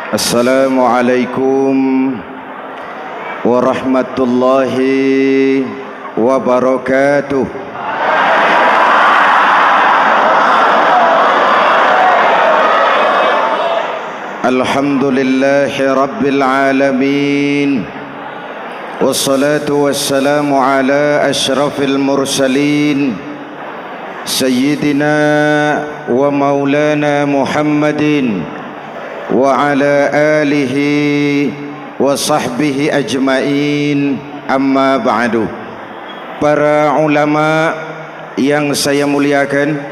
Assalamualaikum warahmatullahi wabarakatuh. Alhamdulillahi rabbil alamin. Wassalatu wassalamu ala asyrafil mursalin Sayyidina wa maulana Muhammadin wa ala alihi wa sahbihi ajmain, amma ba'du. Para ulama yang saya muliakan,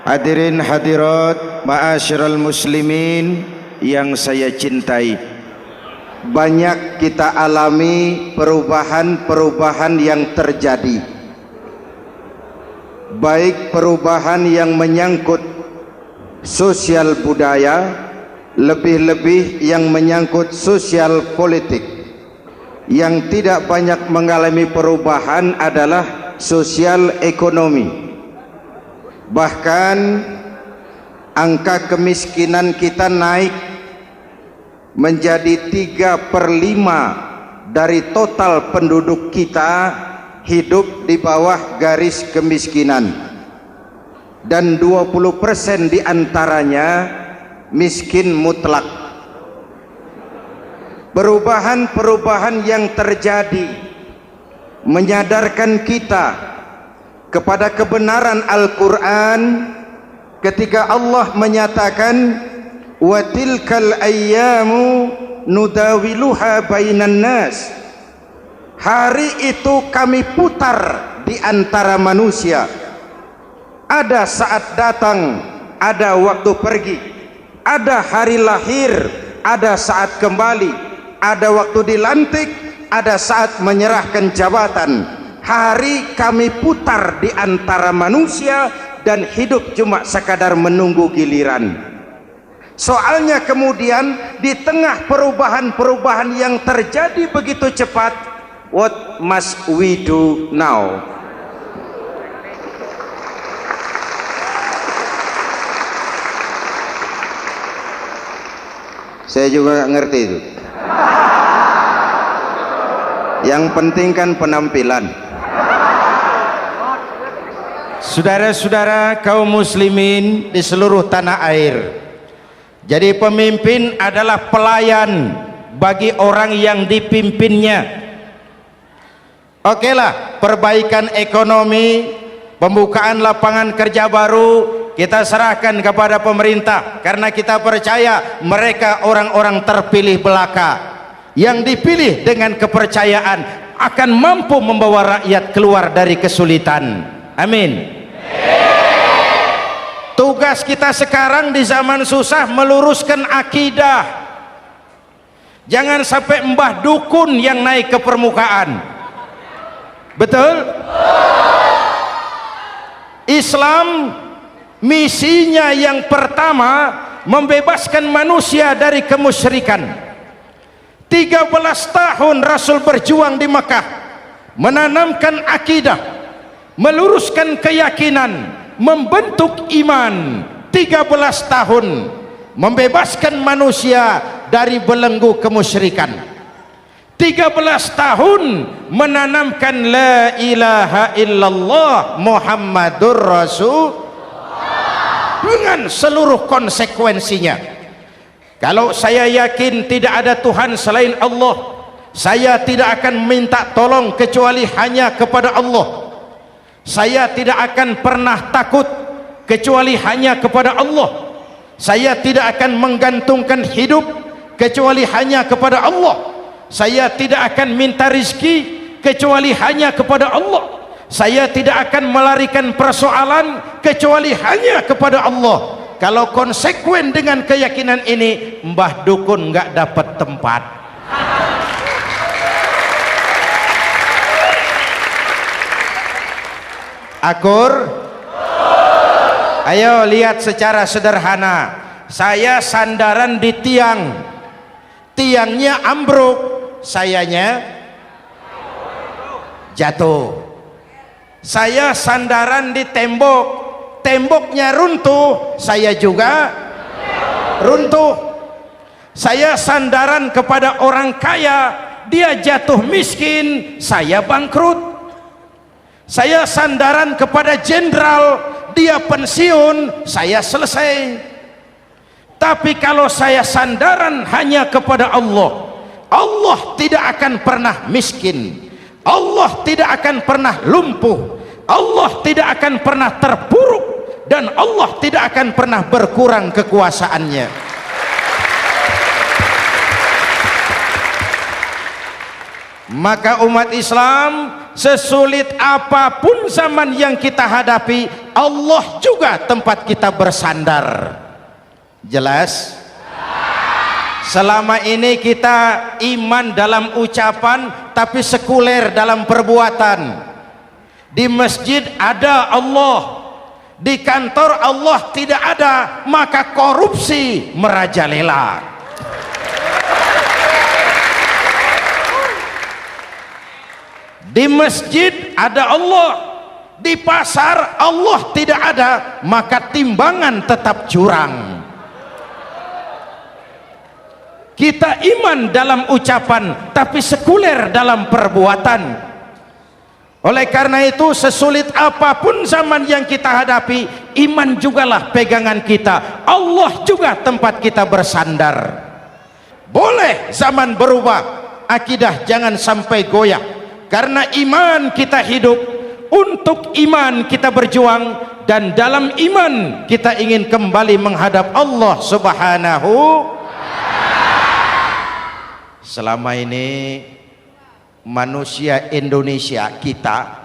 hadirin hadirat ma'asyiral muslimin yang saya cintai, banyak kita alami perubahan-perubahan yang terjadi, baik perubahan yang menyangkut sosial budaya, lebih-lebih yang menyangkut sosial politik. Yang tidak banyak mengalami perubahan adalah sosial ekonomi. Bahkan angka kemiskinan kita naik menjadi 3/5 dari total penduduk kita hidup di bawah garis kemiskinan, dan 20% diantaranya miskin mutlak. Perubahan-perubahan yang terjadi menyadarkan kita kepada kebenaran Al-Quran ketika Allah menyatakan wa tilkal ayyamu nudawiluha bainan nas. Hari itu kami putar di antara manusia. Ada saat datang, ada waktu pergi. Ada hari lahir, ada saat kembali. Ada waktu dilantik, ada saat menyerahkan jabatan. Hari kami putar di antara manusia dan hidup cuma sekadar menunggu giliran. Soalnya kemudian di tengah perubahan-perubahan yang terjadi begitu cepat, what must we do now? Saya juga gak ngerti itu. Yang penting kan penampilan. Saudara-saudara kaum muslimin di seluruh tanah air, jadi pemimpin adalah pelayan bagi orang yang dipimpinnya. Okelah, perbaikan ekonomi, pembukaan lapangan kerja baru kita serahkan kepada pemerintah, karena kita percaya mereka orang-orang terpilih belaka yang dipilih dengan kepercayaan akan mampu membawa rakyat keluar dari kesulitan. Amin. Tugas kita sekarang di zaman susah meluruskan akidah. Jangan sampai mbah dukun yang naik ke permukaan. Betul? Islam misinya yang pertama membebaskan manusia dari kemusyrikan. 13 tahun Rasul berjuang di Mekah, menanamkan akidah, meluruskan keyakinan, membentuk iman. 13 tahun membebaskan manusia dari belenggu kemusyrikan. 13 tahun menanamkan la ilaha illallah Muhammadur Rasul dengan seluruh konsekuensinya. Kalau saya yakin tidak ada Tuhan selain Allah, saya tidak akan minta tolong kecuali hanya kepada Allah. Saya tidak akan pernah takut kecuali hanya kepada Allah. Saya tidak akan menggantungkan hidup kecuali hanya kepada Allah. Saya tidak akan minta rizki kecuali hanya kepada Allah. Saya tidak akan melarikan persoalan kecuali hanya kepada Allah. Kalau konsekuen dengan keyakinan ini, mbah dukun nggak dapat tempat. Akur? Ayo lihat secara sederhana. Saya sandaran di tiang, tiangnya ambruk, sayanya jatuh. Saya sandaran di tembok, temboknya runtuh, saya juga runtuh. Saya sandaran kepada orang kaya, dia jatuh miskin, saya bangkrut. Saya sandaran kepada jenderal, dia pensiun, saya selesai. Tapi kalau saya sandaran hanya kepada Allah, Allah tidak akan pernah miskin, Allah tidak akan pernah lumpuh, Allah tidak akan pernah terpuruk, dan Allah tidak akan pernah berkurang kekuasaannya. Maka umat Islam, sesulit apapun zaman yang kita hadapi, Allah juga tempat kita bersandar. Jelas? Selama ini kita iman dalam ucapan tapi sekuler dalam perbuatan. Di masjid ada Allah, di kantor Allah tidak ada, maka korupsi merajalela. Di masjid ada Allah, di pasar Allah tidak ada, maka timbangan tetap curang. Kita iman dalam ucapan tapi sekuler dalam perbuatan. Oleh karena itu, sesulit apapun zaman yang kita hadapi, iman jugalah pegangan kita, Allah juga tempat kita bersandar. Boleh zaman berubah, akidah jangan sampai goyah. Karena iman kita hidup, untuk iman kita berjuang, dan dalam iman kita ingin kembali menghadap Allah Subhanahu. Selama ini manusia Indonesia kita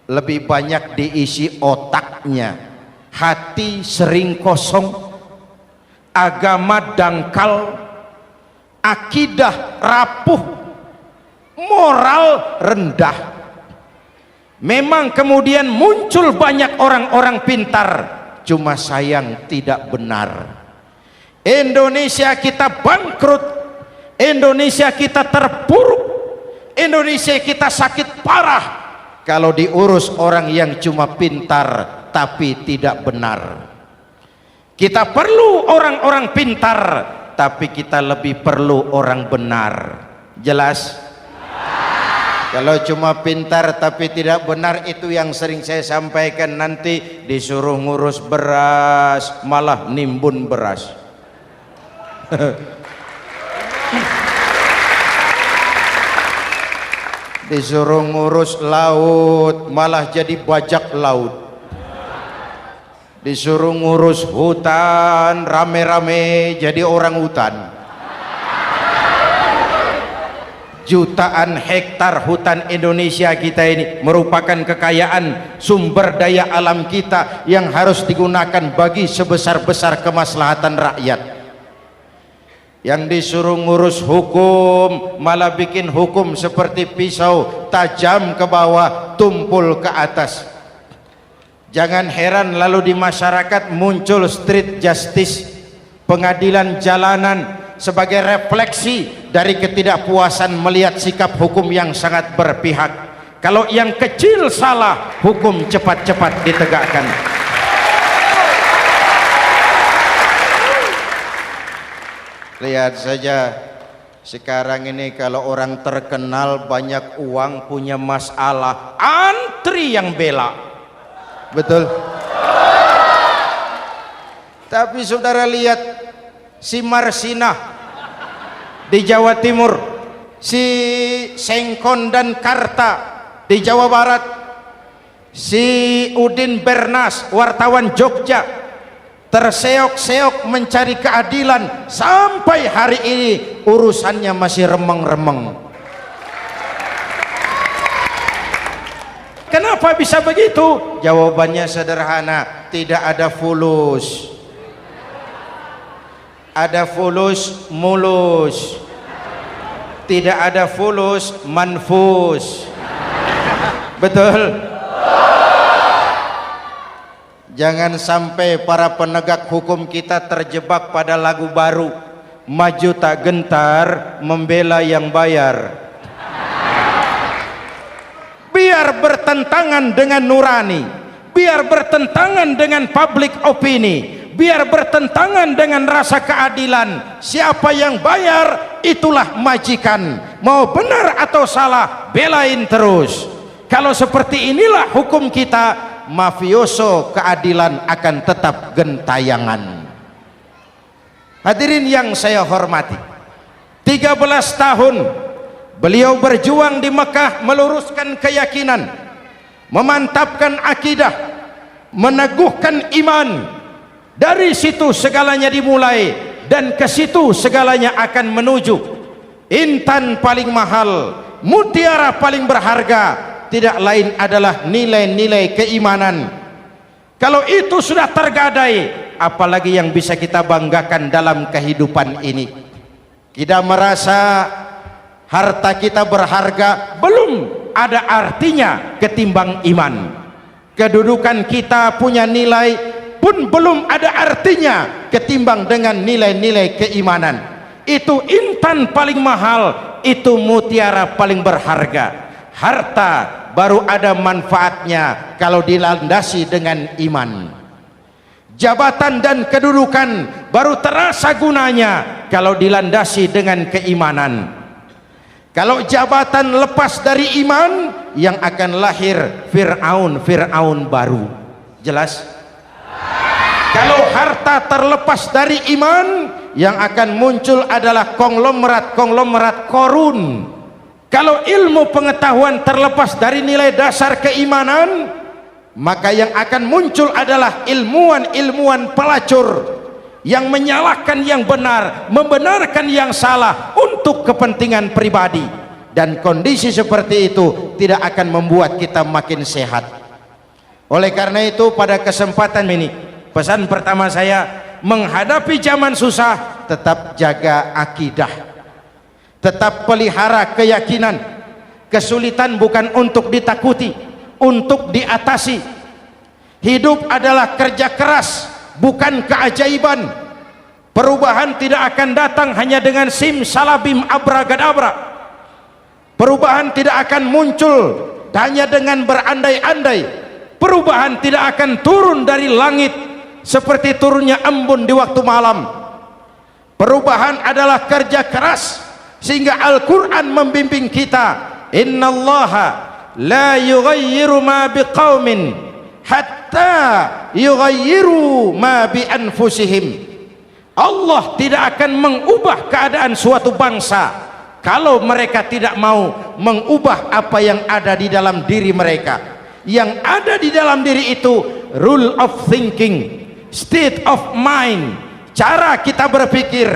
lebih banyak diisi otaknya, hati sering kosong, agama dangkal, akidah rapuh, moral rendah. Memang kemudian muncul banyak orang-orang pintar, cuma sayang tidak benar. Indonesia kita bangkrut, Indonesia kita terpuruk, Indonesia kita sakit parah kalau diurus orang yang cuma pintar tapi tidak benar. Kita perlu orang-orang pintar, tapi kita lebih perlu orang benar. Jelas? Kalau cuma pintar tapi tidak benar, itu yang sering saya sampaikan, nanti disuruh ngurus beras malah nimbun beras. Disuruh ngurus laut malah jadi bajak laut. Disuruh ngurus hutan rame-rame jadi orang hutan. Jutaan hektar hutan Indonesia kita ini merupakan kekayaan sumber daya alam kita yang harus digunakan bagi sebesar-besar kemaslahatan rakyat. Yang disuruh ngurus hukum malah bikin hukum seperti pisau, tajam ke bawah, tumpul ke atas. Jangan heran lalu di masyarakat muncul street justice, pengadilan jalanan, sebagai refleksi dari ketidakpuasan melihat sikap hukum yang sangat berpihak. Kalau yang kecil salah, hukum cepat-cepat ditegakkan. Lihat saja sekarang ini, kalau orang terkenal banyak uang, punya masalah, antri yang bela. Betul? Tapi saudara lihat si Marsinah di Jawa Timur, si Sengkon dan Karta di Jawa Barat, si Udin Bernas wartawan Jogja, terseok-seok mencari keadilan, sampai hari ini urusannya masih remeng-remeng. Kenapa bisa begitu? Jawabannya sederhana, tidak ada fulus. Ada fulus mulus, tidak ada fulus manfus. Betul? Jangan sampai para penegak hukum kita terjebak pada lagu baru, maju tak gentar membela yang bayar. Biar bertentangan dengan nurani, biar bertentangan dengan public opini, biar bertentangan dengan rasa keadilan. Siapa yang bayar itulah majikan, mau benar atau salah belain terus. Kalau seperti inilah hukum kita, mafioso keadilan akan tetap gentayangan. Hadirin yang saya hormati, 13 tahun beliau berjuang di Mekah meluruskan keyakinan, memantapkan akidah, meneguhkan iman. Dari situ segalanya dimulai dan ke situ segalanya akan menuju. Intan paling mahal, mutiara paling berharga tidak lain adalah nilai-nilai keimanan. Kalau itu sudah tergadai, apalagi yang bisa kita banggakan dalam kehidupan ini? Kita merasa harta kita berharga, belum ada artinya ketimbang iman. Kedudukan kita punya nilai pun belum ada artinya ketimbang dengan nilai-nilai keimanan. Itu intan paling mahal, itu mutiara paling berharga. Harta baru ada manfaatnya kalau dilandasi dengan iman. Jabatan dan kedudukan baru terasa gunanya kalau dilandasi dengan keimanan. Kalau jabatan lepas dari iman, yang akan lahir Fir'aun baru. Jelas? Kalau harta terlepas dari iman, yang akan muncul adalah konglomerat Korun. Kalau ilmu pengetahuan terlepas dari nilai dasar keimanan, maka yang akan muncul adalah ilmuwan pelacur yang menyalahkan yang benar, membenarkan yang salah untuk kepentingan pribadi. Dan kondisi seperti itu tidak akan membuat kita makin sehat. Oleh karena itu, pada kesempatan ini, pesan pertama saya, menghadapi zaman susah tetap jaga akidah, tetap pelihara keyakinan. Kesulitan bukan untuk ditakuti, untuk diatasi. Hidup adalah kerja keras, bukan keajaiban. Perubahan tidak akan datang hanya dengan simsalabim abragadabra. Perubahan tidak akan muncul hanya dengan berandai-andai. Perubahan tidak akan turun dari langit seperti turunnya embun di waktu malam. Perubahan adalah kerja keras, sehingga Al-Quran membimbing kita, innallaha la yughayyiru ma biqaumin hatta yughayyiru ma bi anfusihim. Allah tidak akan mengubah keadaan suatu bangsa kalau mereka tidak mau mengubah apa yang ada di dalam diri mereka. Yang ada di dalam diri itu rule of thinking, state of mind, cara kita berpikir,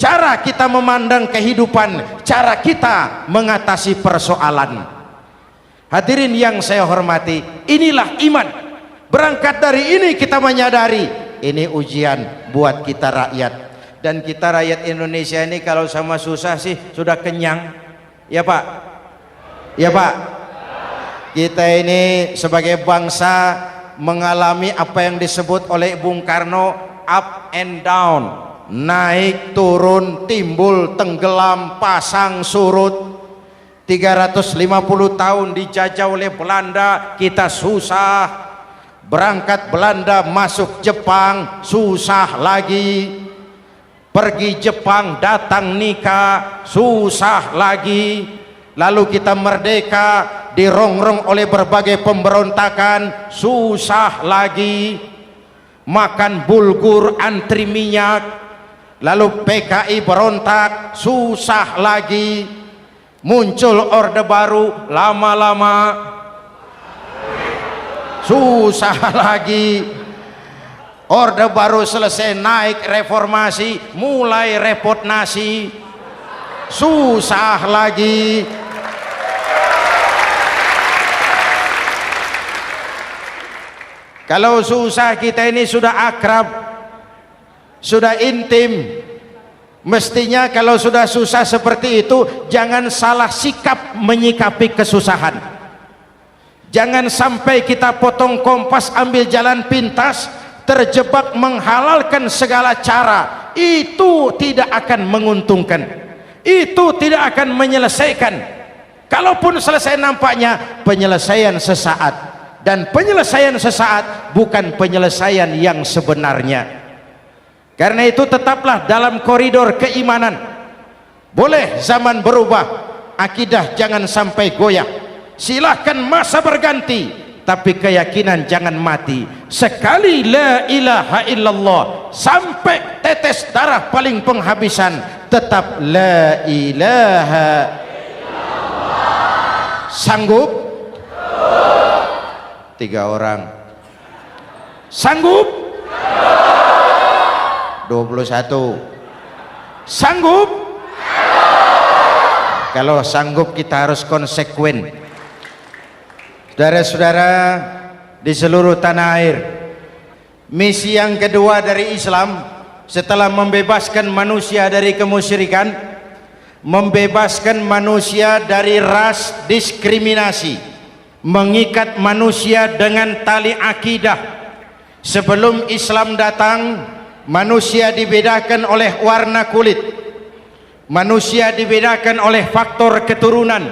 cara kita memandang kehidupan, cara kita mengatasi persoalan. Hadirin yang saya hormati, inilah iman. Berangkat dari ini kita menyadari ini ujian buat kita rakyat. Dan kita rakyat Indonesia ini kalau sama susah sih sudah kenyang. Ya Pak? Ya Pak? Kita ini sebagai bangsa mengalami apa yang disebut oleh Bung Karno up and down, naik turun, timbul tenggelam, pasang surut. 350 tahun dijajah oleh Belanda, kita susah. Berangkat Belanda masuk Jepang, susah lagi. Pergi Jepang datang nikah, susah lagi. Lalu kita merdeka, dirongrong oleh berbagai pemberontakan, susah lagi. Makan bulgur antri minyak. Lalu PKI berontak, susah lagi. Muncul orde baru, lama-lama susah lagi. Orde baru selesai, naik reformasi, mulai repot nasi, susah lagi. Kalau susah kita ini sudah akrab, sudah intim. Mestinya kalau sudah susah seperti itu, jangan salah sikap menyikapi kesusahan. Jangan sampai kita potong kompas, ambil jalan pintas, terjebak menghalalkan segala cara. Itu tidak akan menguntungkan, itu tidak akan menyelesaikan. Kalaupun selesai, nampaknya penyelesaian sesaat, dan penyelesaian sesaat bukan penyelesaian yang sebenarnya. Karena itu tetaplah dalam koridor keimanan. Boleh zaman berubah, akidah jangan sampai goyah. Silahkan masa berganti, tapi keyakinan jangan mati. Sekali la ilaha illallah sampai tetes darah paling penghabisan, tetap la ilaha illallah. Sanggup? 3 orang. Sanggup? 21. Sanggup? Kalau sanggup kita harus konsekuen. Saudara-saudara di seluruh tanah air, misi yang kedua dari Islam setelah membebaskan manusia dari kemusyrikan, membebaskan manusia dari ras diskriminasi, mengikat manusia dengan tali akidah. Sebelum Islam datang, manusia dibedakan oleh warna kulit, manusia dibedakan oleh faktor keturunan,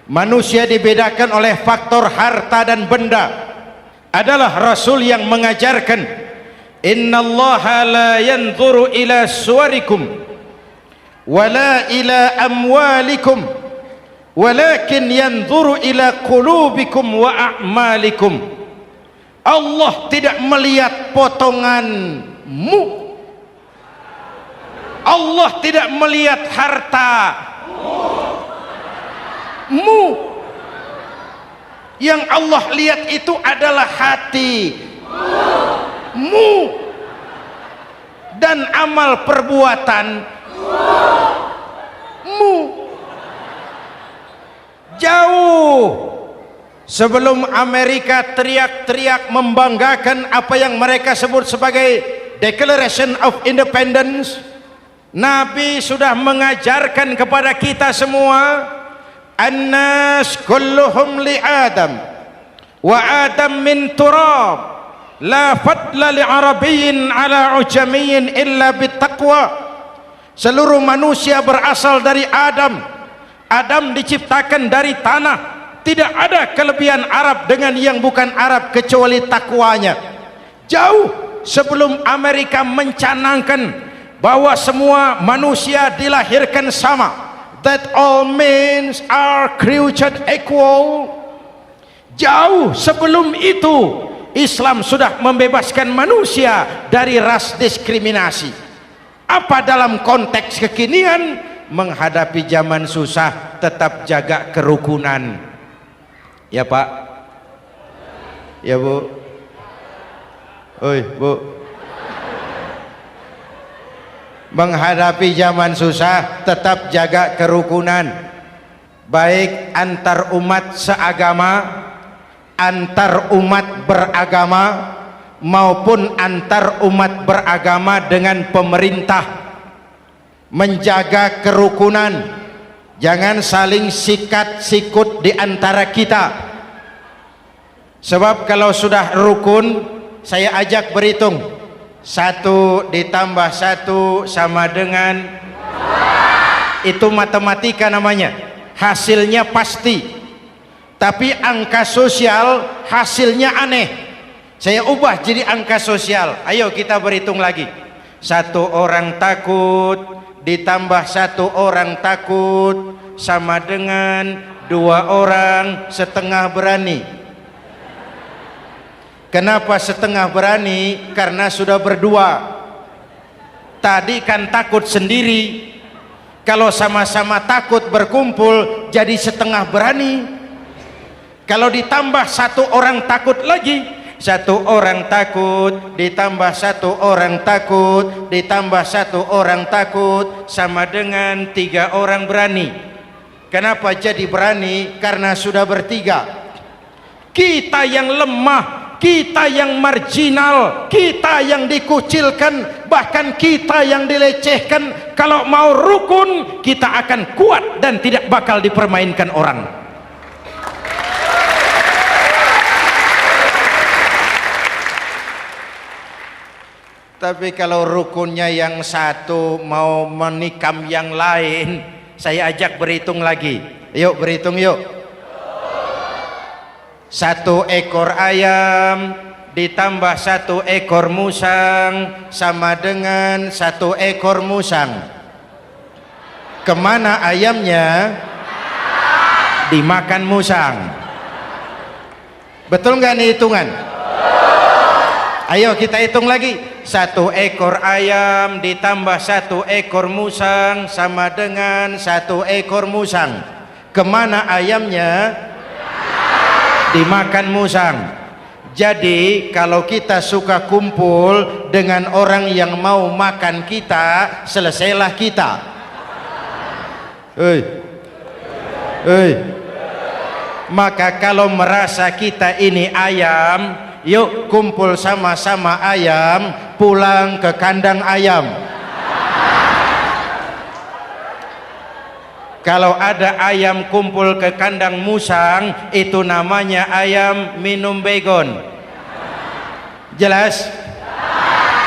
manusia dibedakan oleh faktor harta dan benda. Adalah Rasul yang mengajarkan, innallaha la yanzuru ila suwarikum wala ila amwalikum walakin yanzuru ila qulubikum wa a'malikum. Allah tidak melihat potonganmu, Allah tidak melihat hartamu. Yang Allah lihat itu adalah hatimu dan amal perbuatanmu. Jauh sebelum Amerika teriak-teriak membanggakan apa yang mereka sebut sebagai Declaration of Independence, Nabi sudah mengajarkan kepada kita semua, annas kulluhum li Adam wa Adam min turab la fadla li arabiyyin ala ujamiyyin illa bittaqwa. Seluruh manusia berasal dari Adam. Adam diciptakan dari tanah. Tidak ada kelebihan Arab dengan yang bukan Arab kecuali takwanya. Jauh sebelum Amerika mencanangkan bahwa semua manusia dilahirkan sama, that all men are created equal. Jauh sebelum itu Islam sudah membebaskan manusia dari ras diskriminasi. Apa dalam konteks kekinian? Menghadapi zaman susah tetap jaga kerukunan. Ya Pak, ya Bu, oi Bu. Menghadapi zaman susah tetap jaga kerukunan, baik antar umat seagama, antar umat beragama, maupun antar umat beragama dengan pemerintah. Menjaga kerukunan, jangan saling sikat sikut di antara kita. Sebab kalau sudah rukun, saya ajak berhitung, 1 ditambah 1 sama dengan, itu matematika namanya, hasilnya pasti. Tapi angka sosial hasilnya aneh. Saya ubah jadi angka sosial. Ayo kita berhitung lagi. 1 orang takut ditambah 1 orang takut sama dengan 2 orang setengah berani. Kenapa setengah berani? Karena sudah berdua. Tadi kan takut sendiri. Kalau sama-sama takut berkumpul jadi setengah berani. Kalau ditambah 1 orang takut lagi, 1 orang takut ditambah 1 orang takut ditambah 1 orang takut sama dengan 3 orang berani. Kenapa jadi berani? Karena sudah bertiga. Kita yang lemah, kita yang marginal, kita yang dikucilkan, bahkan kita yang dilecehkan, kalau mau rukun kita akan kuat dan tidak bakal dipermainkan orang. Tapi kalau rukunnya yang satu mau menikam yang lain, saya ajak berhitung lagi. Yuk berhitung yuk. 1 ekor ayam ditambah 1 ekor musang sama dengan 1 ekor musang. Kemana ayamnya? Dimakan musang. Betul nggak nih hitungan? Ayo kita hitung lagi. 1 ekor ayam ditambah 1 ekor musang sama dengan 1 ekor musang. Kemana ayamnya? Dimakan musang. Jadi kalau kita suka kumpul dengan orang yang mau makan kita, selesailah kita. Maka kalau merasa kita ini ayam, yuk kumpul sama-sama ayam, pulang ke kandang ayam. Kalau ada ayam kumpul ke kandang musang, itu namanya ayam minum baygon. Jelas?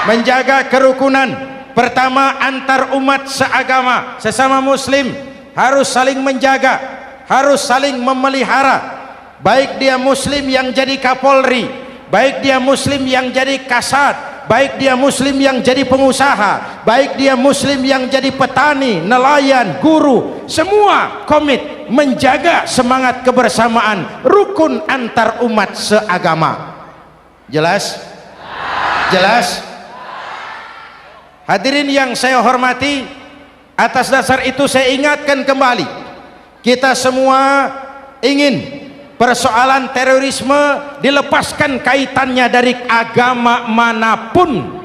Menjaga kerukunan. Pertama, antar umat seagama, sesama muslim harus saling menjaga, harus saling memelihara. Baik dia muslim yang jadi kapolri, baik dia muslim yang jadi kasat, baik dia muslim yang jadi pengusaha, baik dia muslim yang jadi petani, nelayan, guru, semua komit menjaga semangat kebersamaan, rukun antar umat seagama. Jelas? Jelas? Hadirin yang saya hormati, atas dasar itu saya ingatkan kembali, kita semua ingin persoalan terorisme dilepaskan kaitannya dari agama manapun.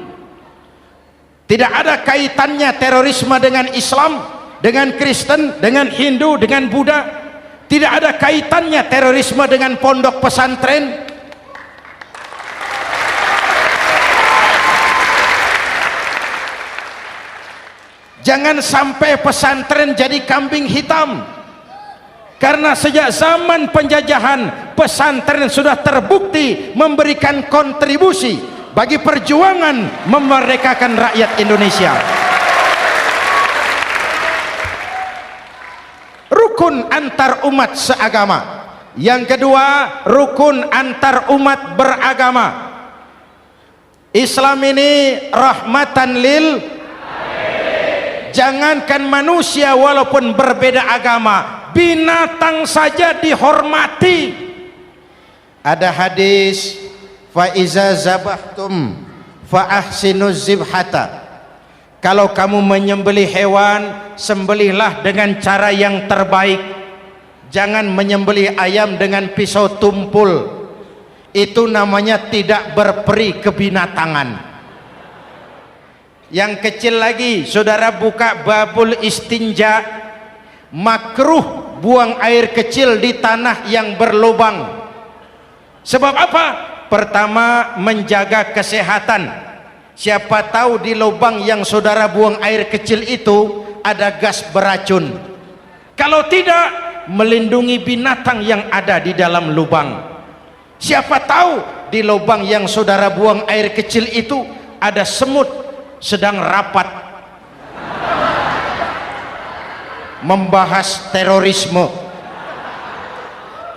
Tidak ada kaitannya terorisme dengan Islam, dengan Kristen, dengan Hindu, dengan Buddha. Tidak ada kaitannya terorisme dengan pondok pesantren. Jangan sampai pesantren jadi kambing hitam. Karena sejak zaman penjajahan, pesantren sudah terbukti memberikan kontribusi bagi perjuangan memerdekakan rakyat Indonesia. Rukun antar umat seagama. Yang kedua, rukun antar umat beragama. Islam ini rahmatan lil, jangankan manusia walaupun berbeda agama, binatang saja dihormati. Ada hadis, fa iza zabahtum fa ahsinuz zibhata. Kalau kamu menyembelih hewan, sembelihlah dengan cara yang terbaik. Jangan menyembelih ayam dengan pisau tumpul. Itu namanya tidak berperi kebinatangan. Yang kecil lagi, saudara buka babul istinja, makruh buang air kecil di tanah yang berlubang. Sebab apa? Pertama, menjaga kesehatan. Siapa tahu di lubang yang saudara buang air kecil itu ada gas beracun. Kalau tidak, melindungi binatang yang ada di dalam lubang. Siapa tahu di lubang yang saudara buang air kecil itu ada semut sedang rapat membahas terorisme.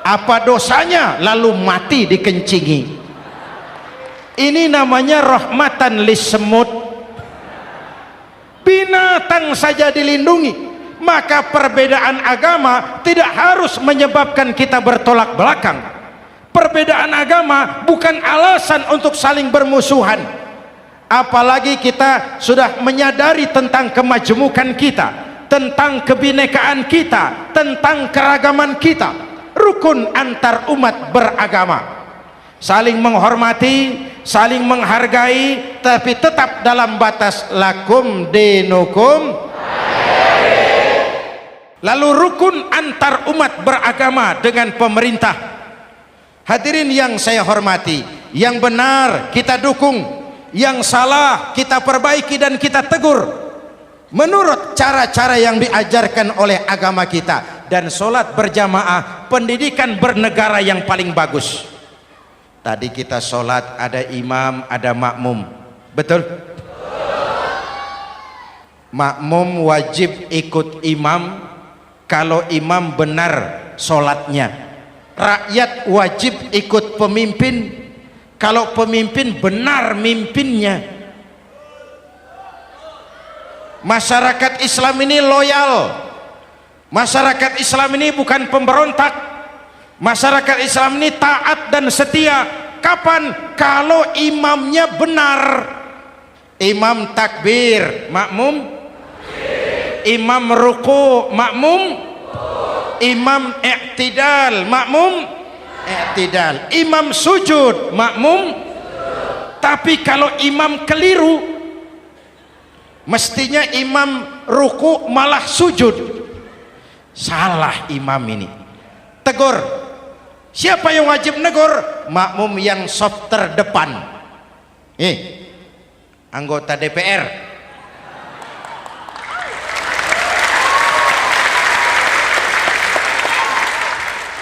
Apa dosanya lalu mati dikencingi? Ini namanya rahmatan lis semut. Binatang saja dilindungi. Maka perbedaan agama tidak harus menyebabkan kita bertolak belakang. Perbedaan agama bukan alasan untuk saling bermusuhan. Apalagi kita sudah menyadari tentang kemajemukan kita, tentang kebinekaan kita, tentang keragaman kita. Rukun antar umat beragama, saling menghormati, saling menghargai, tapi tetap dalam batas lakum dinukum. Lalu rukun antar umat beragama dengan pemerintah. Hadirin yang saya hormati, yang benar kita dukung, yang salah kita perbaiki dan kita tegur menurut cara-cara yang diajarkan oleh agama kita. Dan sholat berjamaah, pendidikan bernegara yang paling bagus. Tadi kita sholat ada imam, ada makmum, betul? Makmum wajib ikut imam kalau imam benar sholatnya. Rakyat wajib ikut pemimpin kalau pemimpin benar mimpinnya. Masyarakat Islam ini loyal, masyarakat Islam ini bukan pemberontak, masyarakat Islam ini taat dan setia. Kapan? Kalau imamnya benar. Imam takbir, makmum, imam ruku, makmum, imam i'tidal, makmum i'tidal, imam sujud, makmum. Tapi kalau imam keliru, mestinya imam ruku malah sujud. Salah imam ini. Tegur. Siapa yang wajib negur? Makmum yang saf terdepan. Anggota DPR.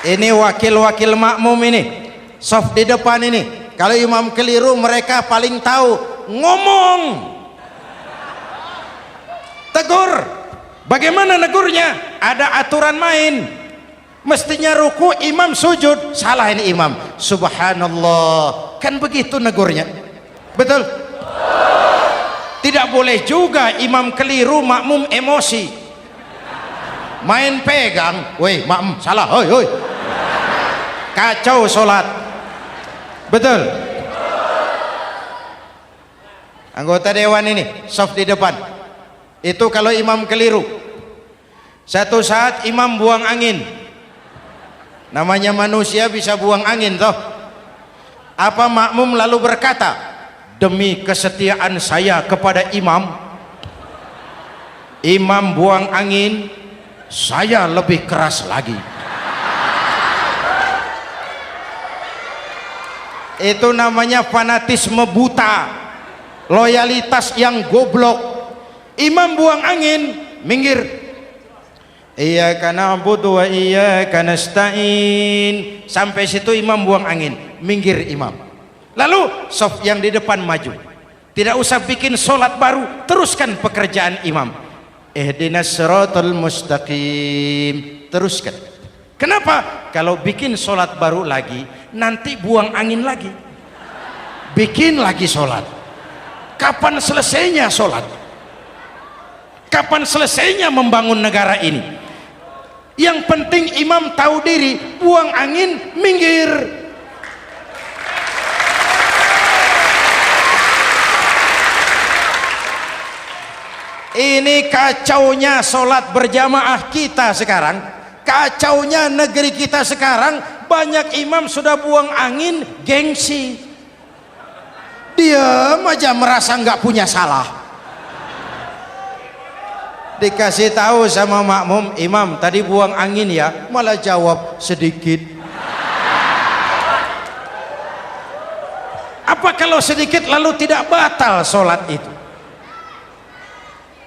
Ini wakil-wakil makmum ini, saf di depan ini. Kalau imam keliru, mereka paling tahu. Ngomong, tegur. Bagaimana negurnya? Ada aturan main. Mestinya ruku, imam sujud. Salah ini imam. Subhanallah. Kan begitu negurnya. Betul? Tidak boleh juga imam keliru, makmum emosi. Main pegang, woi makmum salah, hoi hoi. Kacau sholat. Betul? Anggota dewan ini, saf di depan. Itu kalau imam keliru. Satu saat imam buang angin. Namanya manusia bisa buang angin toh. Apa makmum lalu berkata, demi kesetiaan saya kepada imam, imam buang angin, saya lebih keras lagi. Itu namanya fanatisme buta, loyalitas yang goblok. Imam buang angin, minggir. Iyyaka na'budu wa iyyaka nasta'in. Sampai situ imam buang angin, minggir imam. Lalu saf yang di depan maju. Tidak usah bikin solat baru, teruskan pekerjaan imam. Ihdinas siratal mustaqim. Teruskan. Kenapa? Kalau bikin solat baru lagi, nanti buang angin lagi. Bikin lagi solat. Kapan selesainya solat? Kapan selesainya membangun negara ini? Yang penting imam tahu diri, buang angin, minggir. Ini kacaunya solat berjamaah kita sekarang, kacaunya negeri kita sekarang. Banyak imam sudah buang angin, gengsi. Diam aja merasa nggak punya salah. Dikasih tahu sama makmum, imam tadi buang angin ya, malah jawab sedikit. Apa kalau sedikit lalu tidak batal solat itu?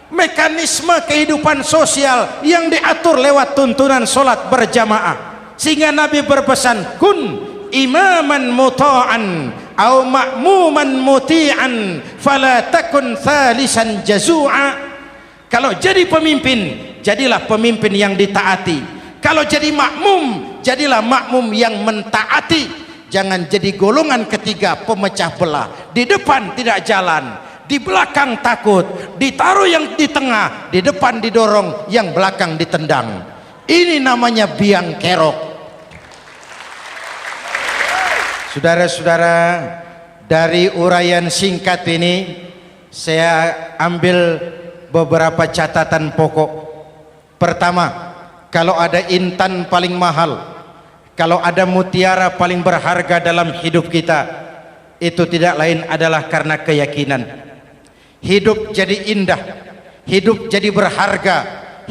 Mekanisme kehidupan sosial yang diatur lewat tuntunan solat berjamaah, sehingga Nabi berpesan, kun imaman muta'an au ma'muman muti'an fala takun thalisan jazu'a. Kalau jadi pemimpin, jadilah pemimpin yang ditaati. Kalau jadi makmum, jadilah makmum yang mentaati. Jangan jadi golongan ketiga pemecah belah. Di depan tidak jalan, di belakang takut, ditaruh yang di tengah, di depan didorong, yang belakang ditendang. Ini namanya biang kerok. Saudara-saudara, dari uraian singkat ini saya ambil beberapa catatan pokok. Pertama, kalau ada intan paling mahal, kalau ada mutiara paling berharga dalam hidup kita, itu tidak lain adalah karena keyakinan. Hidup jadi indah, hidup jadi berharga,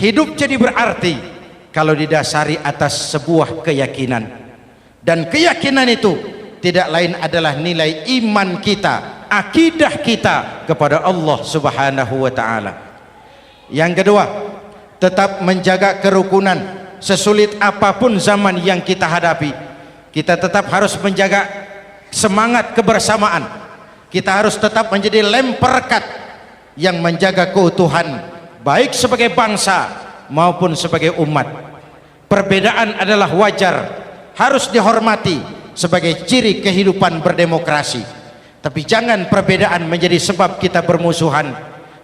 hidup jadi berarti kalau didasari atas sebuah keyakinan. Dan keyakinan itu tidak lain adalah nilai iman kita, akidah kita kepada Allah Subhanahu wa ta'ala. Yang kedua, tetap menjaga kerukunan. Sesulit apapun zaman yang kita hadapi, kita tetap harus menjaga semangat kebersamaan. Kita harus tetap menjadi lem perekat yang menjaga keutuhan, baik sebagai bangsa maupun sebagai umat. Perbedaan adalah wajar, harus dihormati, sebagai ciri kehidupan berdemokrasi. Tapi jangan perbedaan menjadi sebab kita bermusuhan,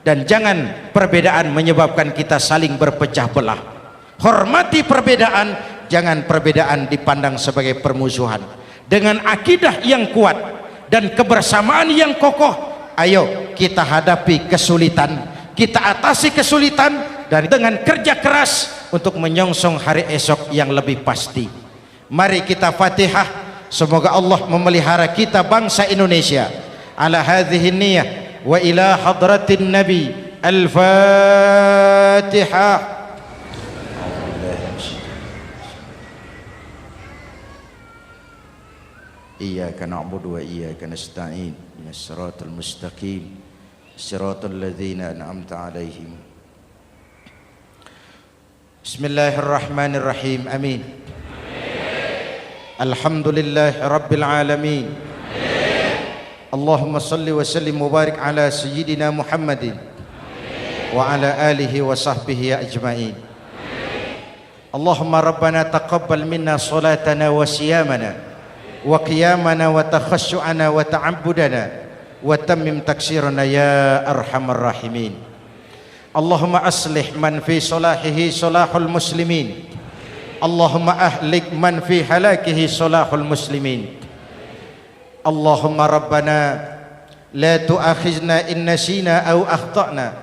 dan jangan perbedaan menyebabkan kita saling berpecah belah. Hormati perbedaan, jangan perbedaan dipandang sebagai permusuhan. Dengan akidah yang kuat dan kebersamaan yang kokoh, ayo kita hadapi kesulitan, kita atasi kesulitan, dan dengan kerja keras untuk menyongsong hari esok yang lebih pasti. Mari kita Fatihah. Semoga Allah memelihara kita bangsa Indonesia ala hadhihi niyyah wa ila hadratin nabi. Al-Fatihah. Iyyaka na'budu wa iyyaka nasta'in ihdinas siratal mustaqim siratal ladzina an'amta 'alaihim. Bismillahirrahmanirrahim. Amin. Alhamdulillah Rabbil Alamin. Allahumma salli wa sallim mubarak ala Sayyidina Muhammadin wa ala alihi wa sahbihi ajma'in. Allahumma Rabbana taqabbal minna salatana wa siyamana wa qiyamana wa takhashu'ana wa ta'abbudana wa tammim taksirana ya arhamar rahimin. Allahumma aslih man fi salahihi salahul muslimin. Allahumma ahlik man fi halakihi salahul muslimin. Allahumma Rabbana la tu'akhizna in nasina aw akhtana.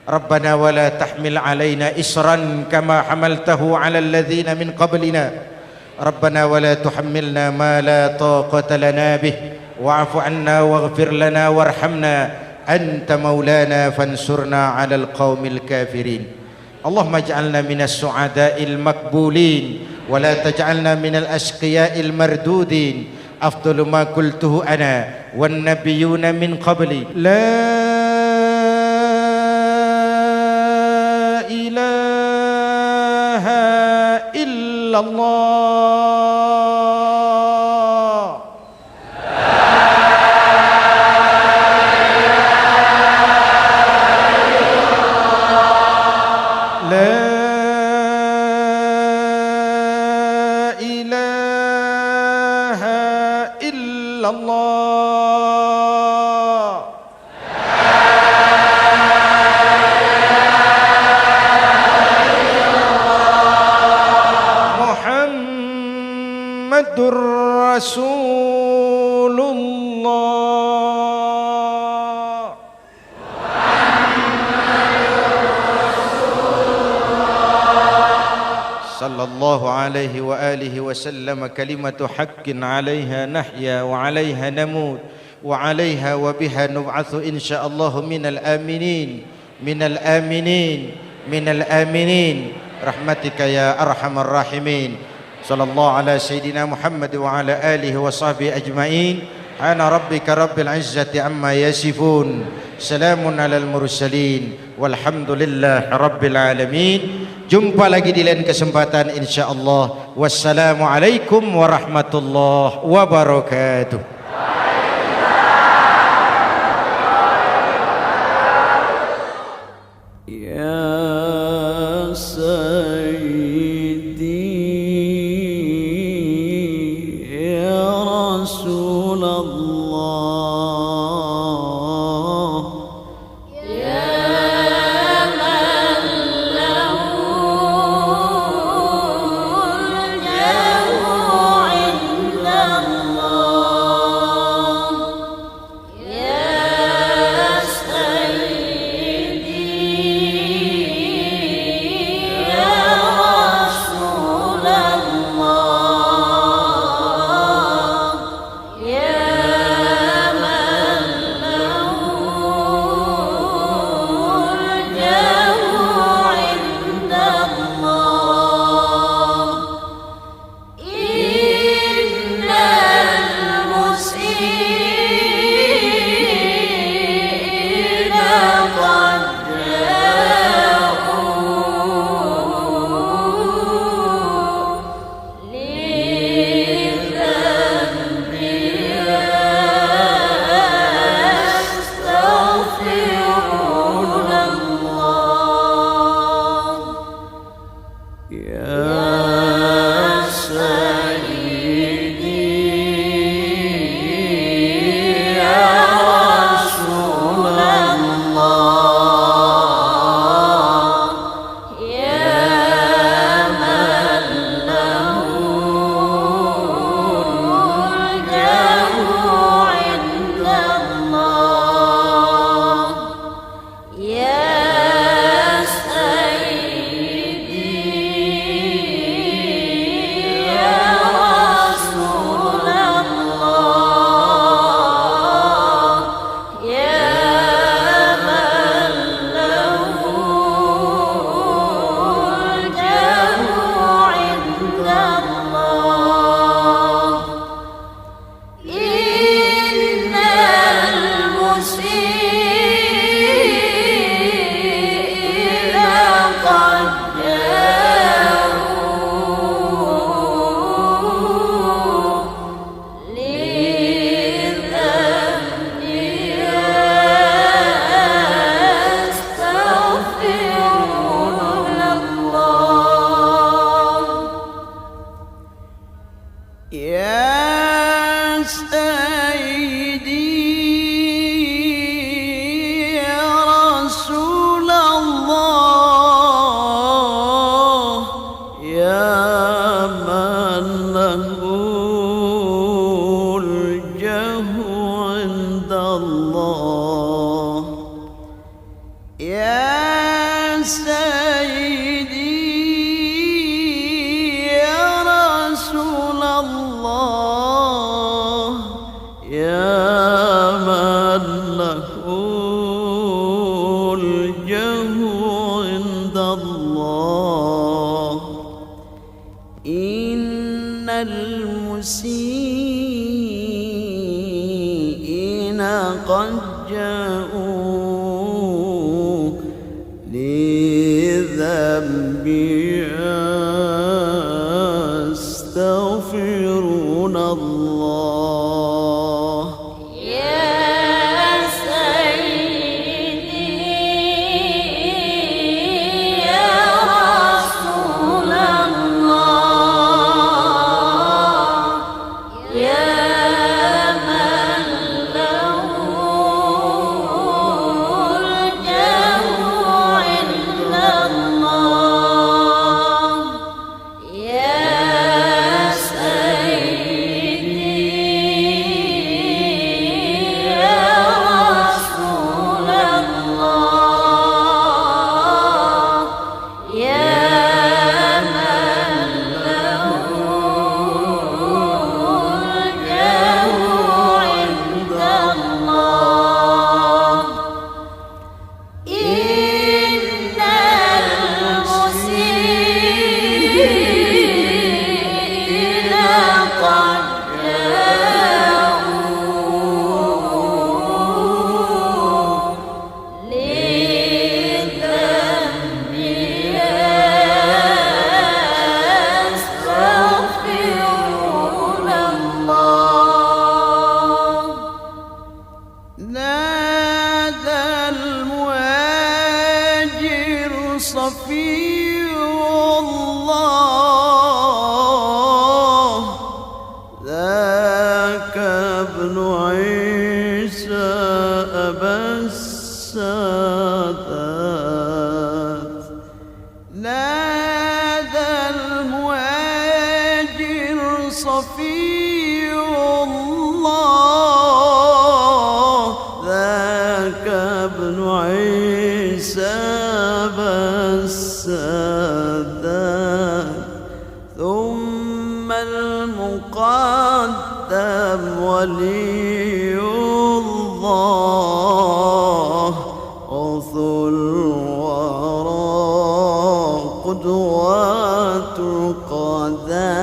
Rabbana wa la tahmil alaina isran kama hamaltahu ala alladhina min qablina. Rabbana wa la tuhammilna ma la taqata lana bih wa'fu 'anna waghfir lana warhamna anta maulana fansurna 'alal qaumil kafirin. Allahumma ij'alna minas su'ada'il makbulin wa la taj'alna minal ashqiya'il mardudin. Afdalu ma qultuhu ana wan nabiyyuna min qabli la ilaha illallah. Rasulullah. Sallallahu alaihi wa alihi wasallam. Kalimatu haqqin 'alaiha nahya wa 'alaiha namut wa 'alaiha wa biha nub'atsu insyaallah minal aminin minal aminin minal aminin rahmatika ya arhamar rahimin. Sallallahu ala Sayyidina Muhammad wa ala alihi wa sahbihi ajma'in. Ana rabbika rabbil izzati amma yasifun. Salamun alal mursalin. Walhamdulillah rabbil alamin. Jumpa lagi di lain kesempatan insyaallah. Wassalamualaikum warahmatullahi wabarakatuh. Ya Sayyidi يا سيدي يا رسول الله يا من له الجاه عند الله إن المسيئين قد جاءوا لذنبي يستغفرون الله يا سيدي يا رسول الله يا من له الجاه عند الله يا سيدي يا رسول الله يا من له الجاه عند الله إن المسيئين قد جاءوا لذنبي يستغفرون الله نادى المهاجر صفي الله ذاك ابن عيسى أبا السادات نادى المهاجر صفي الله ذاك ابن عيسى بالسادات ثم المقدم ولي الله غوث الورى قدوات القادات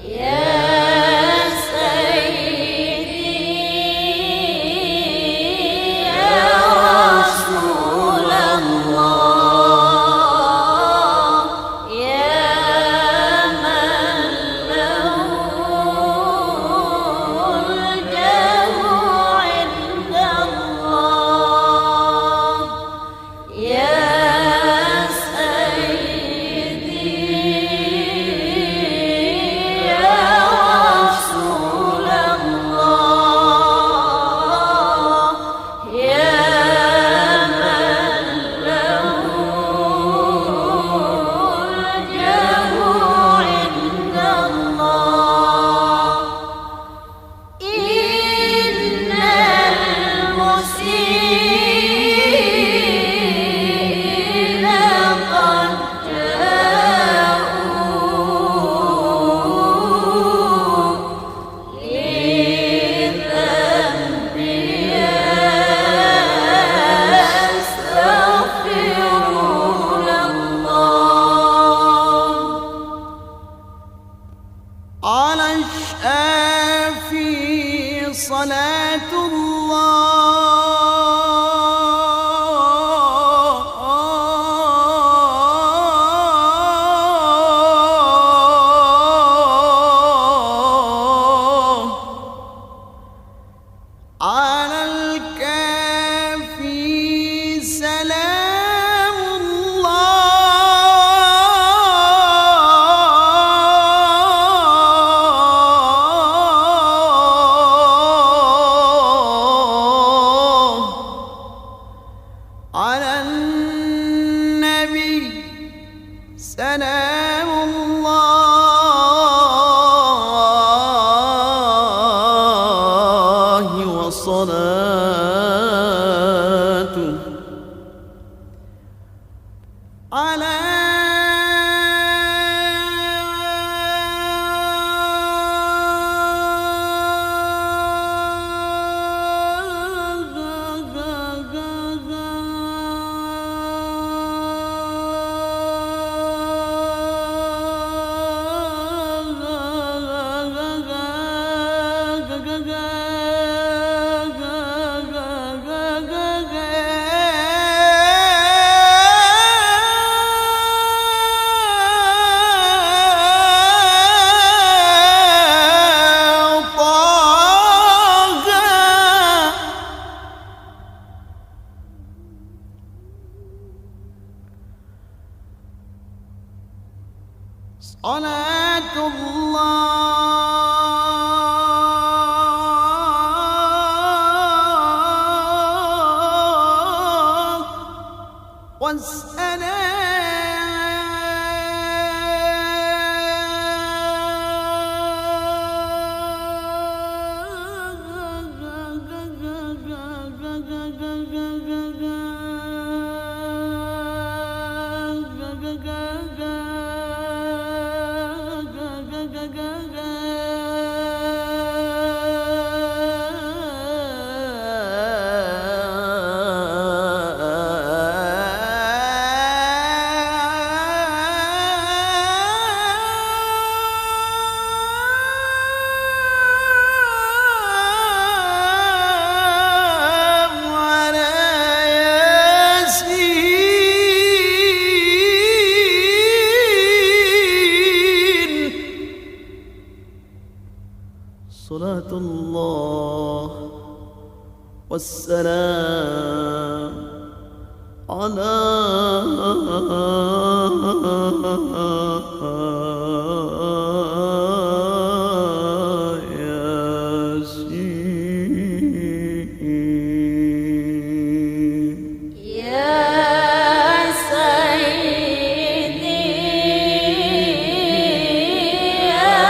يا سيدي يا رسول الله يا من له الجاه عند الله يا سيدي يا رسول الله يا من له الجاه عند الله إن المسيئين قد جاءوا لذنبي يستغفرون الله على الشافي صلاة الله على الكافي سلام الله على النبي سلام الله وصلاته على صلاة الله صلاة الله والسلام على ياسين يا سيدي يا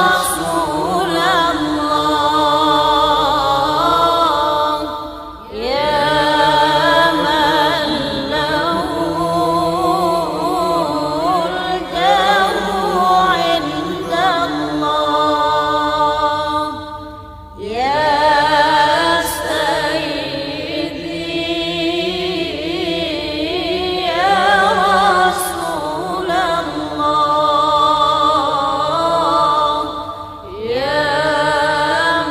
رسول الله يا من له الجاه عند الله يا سيدي يا رسول الله يا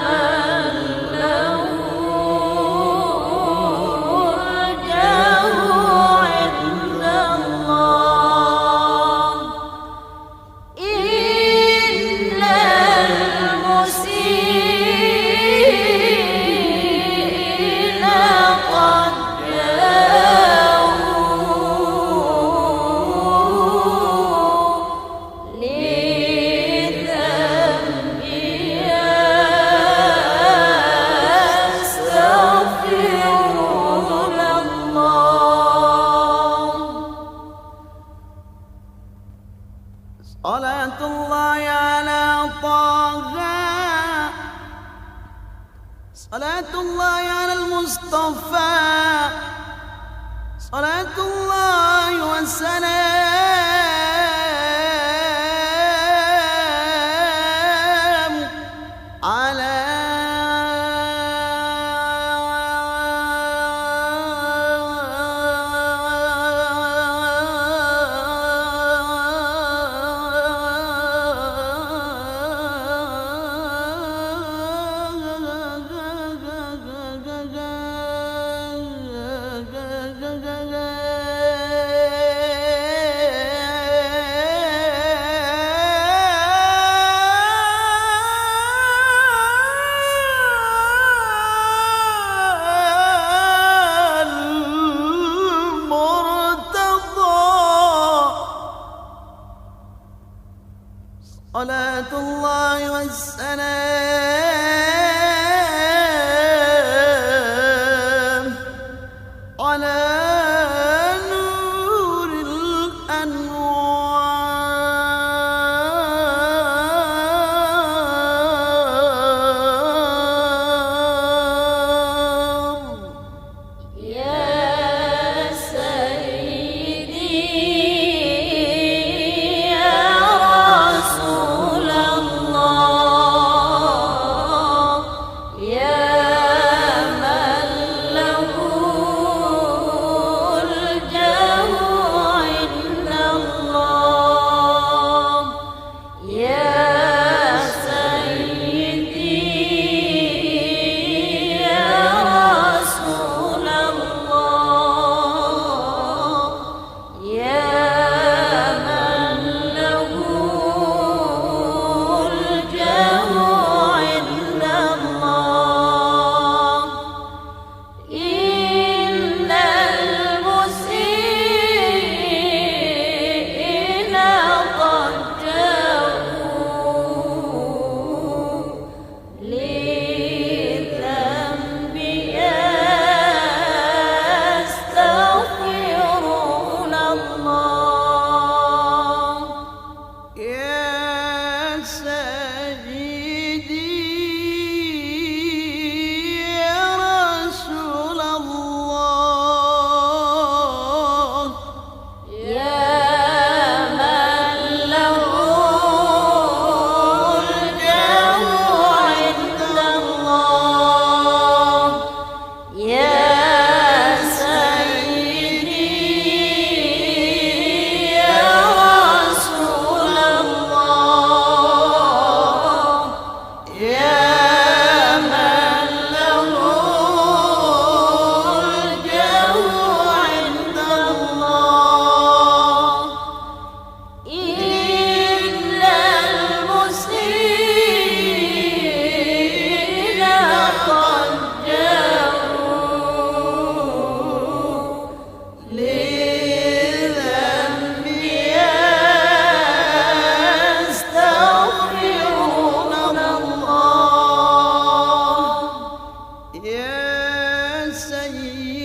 من له الجاه عند الله إن المسيئين قد جاءوا لذنبي يستغفرون الله صلاة الله على طه صلاة الله على المصطفى صلاة الله والسلام على صلاة الله والسلام على نور الأنوار يا سيدي يا سيدي